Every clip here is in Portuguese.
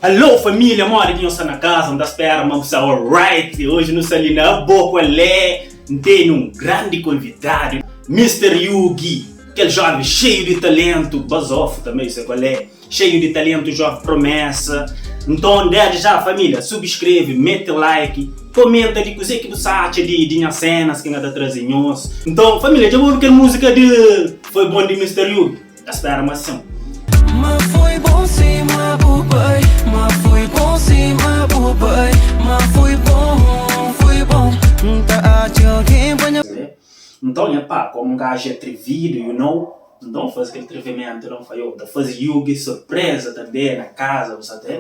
Alô família, mora aqui na casa, onde espera uma pessoa alright. Hoje no Salina Boco Alé, tem um grande convidado, Mr. Yugi, aquele jovem cheio de talento, basofo também, sei qual é, cheio de talento, jovem promessa. Então, desde já, família, subscreve, mete like, comenta de coisa que você acha de minhas cenas que ainda trazem nós. Então, família, já vou ver música de Foi Bom de Mr. Yugi. Espera uma ação. Mas foi bom sim, mas papai. Mas foi bom sim, mas papai. Mas foi bom. Tá a alguém banha. Então, é pá, como um gajo é atrevido, you know? Não faz aquele atrevimento, não foi eu. Faz Yugi surpresa também na casa, você até.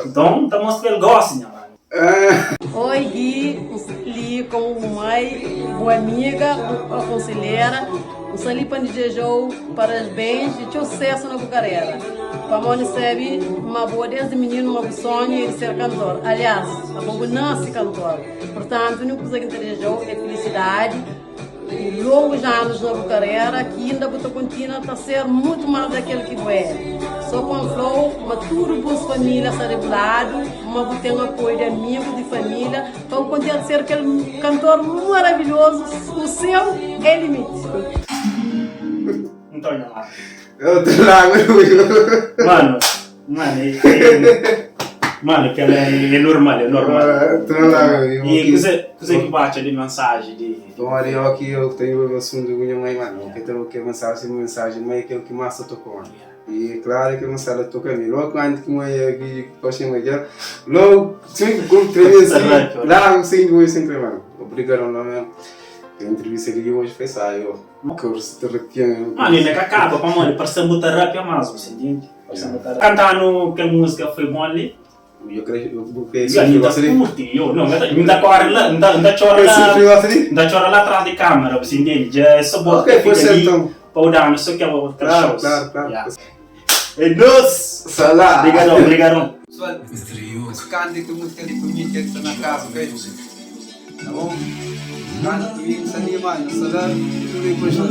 Então, tá mostrando que ele gosta, minha mano. Oi, Gui, li com mãe, boa amiga, a conselheira, o Salipan de Jejou, parabéns e sucesso na Bucarela. Para mim, recebe uma boa desde menino, uma sonho de ser cantor. Aliás, a boa nasce cantor. Portanto, não consegue ter Jejou é felicidade. Longos anos na Bucarela, que ainda vou continuar a ser muito mais daquele que é. Só com o flow, mas tudo boas famílias está regulado, mas vou ter um apoio de amigos, de família, para continuar a ser aquele cantor maravilhoso, o seu é limite. Então, olha lá. Eu tô lá, Mano, mano, que ela é normal, é normal. Tô lá, meu. E você que bate de mensagem de... Então, ali, aqui eu tenho o assunto de minha mãe, mano. Que tenho que mensagem, mas aquele que mais tocou. E claro que a mensagem toca a mim. Logo antes que eu aqui, poxa, logo, sempre como três lá, sempre, mano. Obrigado, não mesmo. A entrevista ali hoje foi saio. Que você Mano, ele é que acaba, para mano, parece que botar rap a mais, você entende? Cantando aquela música Foi Bom ali. Eu creio que eu vou Não, ainda chora lá, ainda chora lá atrás de câmera, você entende? Já é só botar que fica ali para o dar, não sei o que é o Claro. E nós! Salá! Obrigado. Pessoal, cante que música de comigo que está na casa, ok? Tá bom? Cante comigo, se anima, salá, tudo bem com a gente.